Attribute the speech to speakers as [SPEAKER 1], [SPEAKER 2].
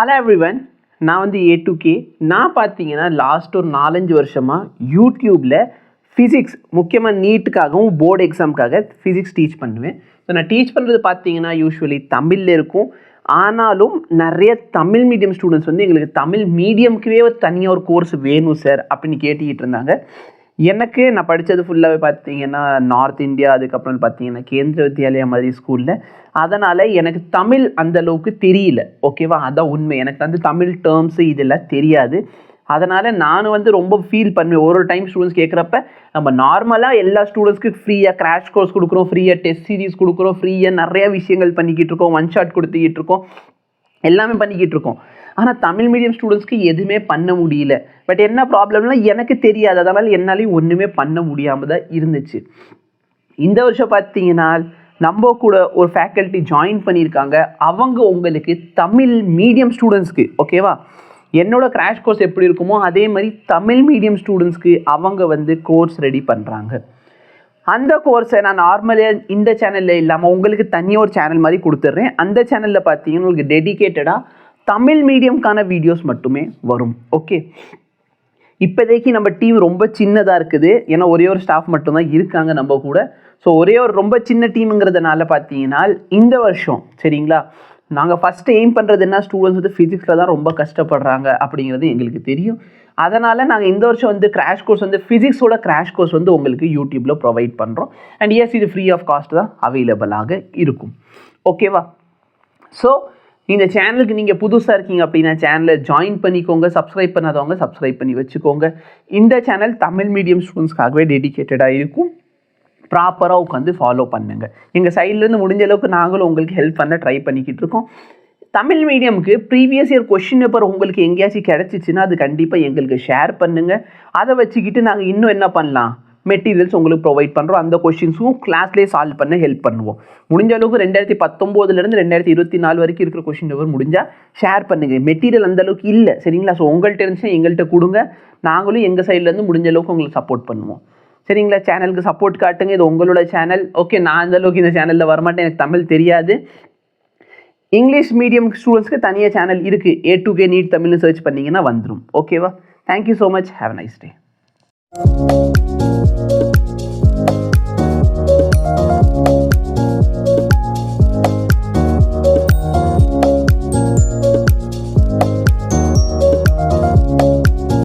[SPEAKER 1] Hello everyone, நான் வந்து A2K. நான் பார்த்தீங்கன்னா லாஸ்ட் ஒரு 4-5 வருஷமாக யூடியூப்பில் ஃபிசிக்ஸ், முக்கியமாக நீட்டுக்காகவும் போர்டு எக்ஸாமுக்காக ஃபிசிக்ஸ் டீச் பண்ணுவேன். ஸோ நான் டீச் பண்ணுறது பார்த்தீங்கன்னா யூஸ்வலி தமிழில் இருக்கும். ஆனாலும் நிறைய தமிழ் மீடியம் ஸ்டூடெண்ட்ஸ் வந்து எங்களுக்கு தமிழ் மீடியம்க்குவே தனியாக ஒரு கோர்ஸ் வேணும் சார் அப்படின்னு கேட்டுக்கிட்டு இருந்தாங்க. எனக்கு நான் படித்தது ஃபுல்லாகவே பார்த்தீங்கன்னா நார்த் இந்தியா, அதுக்கப்புறம் பார்த்தீங்கன்னா கேந்திர வித்யாலயா மாதிரி ஸ்கூலில். அதனால் எனக்கு தமிழ் அந்தளவுக்கு தெரியல. ஓகேவா, அதான் உண்மை. எனக்கு வந்து தமிழ் டேர்ம்ஸு இதெல்லாம் தெரியாது. அதனால் நான் வந்து ரொம்ப ஃபீல் பண்ணுவேன் ஒரு டைம் ஸ்டூடெண்ட்ஸ் கேட்குறப்ப. நம்ம நார்மலாக எல்லா ஸ்டூடெண்ட்ஸ்க்கு ஃப்ரீயாக கிராஷ் கோர்ஸ் கொடுக்குறோம், ஃப்ரீயாக டெஸ்ட் சீரிஸ் கொடுக்குறோம், ஃப்ரீயாக நிறையா விஷயங்கள் பண்ணிக்கிட்டு இருக்கோம், ஒன் ஷாட் கொடுத்துக்கிட்டு இருக்கோம், எல்லாமே பண்ணிக்கிட்டு இருக்கோம். ஆனால் தமிழ் மீடியம் ஸ்டூடெண்ட்ஸ்க்கு எதுவுமே பண்ண முடியல. பட் என்ன ப்ராப்ளம்னா எனக்கு தெரியாது, அதனால் என்னாலையும் ஒன்றுமே பண்ண முடியாமல் தான் இருந்துச்சு. இந்த வருஷம் பார்த்தீங்கன்னா நம்ம கூட ஒரு ஃபேக்கல்ட்டி ஜாயின் பண்ணியிருக்காங்க. அவங்க உங்களுக்கு தமிழ் மீடியம் ஸ்டூடெண்ட்ஸ்க்கு, ஓகேவா, என்னோட கிராஷ் கோர்ஸ் எப்படி இருக்குமோ அதே மாதிரி தமிழ் மீடியம் ஸ்டூடெண்ட்ஸ்க்கு அவங்க வந்து கோர்ஸ் ரெடி பண்ணுறாங்க. அந்த கோர்ஸை நான் நார்மலாக இந்த சேனலில் இல்லாமல் உங்களுக்கு தனியாக ஒரு சேனல் மாதிரி கொடுத்துட்றேன். அந்த சேனலில் பார்த்தீங்கன்னா உங்களுக்கு டெடிக்கேட்டடாக தமிழ் மீடியம்கான வீடியோஸ் மட்டுமே வரும். ஓகே, இப்போதைக்கு நம்ம டீம் ரொம்ப சின்னதாக இருக்குது. ஏன்னா ஒரே ஒரு ஸ்டாஃப் மட்டும்தான் இருக்காங்க நம்ம கூட. ஸோ ஒரே ஒரு ரொம்ப சின்ன டீமுங்கிறதுனால பார்த்தீங்கன்னா இந்த வருஷம் சரிங்களா, நாங்கள் ஃபஸ்ட்டு எய்ம் பண்ணுறது என்ன, ஸ்டூடெண்ட்ஸ் வந்து ஃபிசிக்ஸில் தான் ரொம்ப கஷ்டப்படுறாங்க அப்படிங்கிறது எங்களுக்கு தெரியும். அதனால் நாங்கள் இந்த வருஷம் வந்து கிராஷ் கோர்ஸ் வந்து ஃபிசிக்ஸோட கிராஷ் கோர்ஸ் வந்து உங்களுக்கு யூடியூப்பில் ப்ரொவைட் பண்ணுறோம். அண்ட் எஸ், இது ஃப்ரீ ஆஃப் காஸ்ட் தான் அவைலபிளாக இருக்கும். ஓகேவா, ஸோ இந்த சேனலுக்கு நீங்கள் புதுசாக இருக்கீங்க அப்படின்னா சேனலை ஜாயின் பண்ணிக்கோங்க. சப்ஸ்கிரைப் பண்ணாதவங்க சப்ஸ்கிரைப் பண்ணி வச்சுக்கோங்க. இந்த சேனல் தமிழ் மீடியம் ஸ்டூடெண்ட்ஸ்க்காகவே டெடிக்கேட்டடாக இருக்கும். ப்ராப்பராக உட்காந்து ஃபாலோ பண்ணுங்கள். எங்கள் சைட்லேருந்து முடிஞ்ச அளவுக்கு நாங்களும் உங்களுக்கு ஹெல்ப் பண்ண ட்ரை பண்ணிக்கிட்டு இருக்கோம். தமிழ் மீடியமுக்கு ப்ரீவியஸ் இயர் கொஷின் பேப்பர் உங்களுக்கு எங்கேயாச்சும் கிடச்சிச்சின்னா அது கண்டிப்பாக எங்களுக்கு ஷேர் பண்ணுங்கள். அதை வச்சுக்கிட்டு நாங்கள் இன்னும் என்ன பண்ணலாம், மெட்டீரியல்ஸ் உங்களுக்கு ப்ரொவைட் பண்ணுறோம். அந்த கொஷின்ஸும் கிளாஸ்லேயே சால்வ் பண்ண ஹெல்ப் பண்ணுவோம். முடிஞ்ச அளவுக்கு 2019 2024 வரைக்கும் இருக்கிற கொஷின் பேப்பர் முடிஞ்சால் ஷேர் பண்ணுங்கள். மெட்டீரியல் அந்தளவுக்கு இல்லை சரிங்களா. ஸோ உங்கள்கிட்ட இருந்துச்சுன்னா எங்கள்கிட்ட கொடுங்க, நாங்களும் எங்கள் சைட்லேருந்து முடிஞ்ச அளவுக்கு உங்களுக்கு சப்போர்ட் பண்ணுவோம் சரிங்களா. சேனலுக்கு சப்போர்ட் காட்டுங்க, இது உங்களோட சேனல். ஓகே, நான் அந்தளவுக்கு இந்த சேனலில் வரமாட்டேன், எனக்கு தமிழ் தெரியாது. இங்கிலீஷ் மீடியம் ஸ்டூடெண்ட்ஸ்க்கு தனியாக சேனல் இருக்குது, A2K நீட் தமிழ்னு சர்ச் பண்ணிங்கன்னா வந்துடும். ஓகேவா, thank you so much, have a nice day.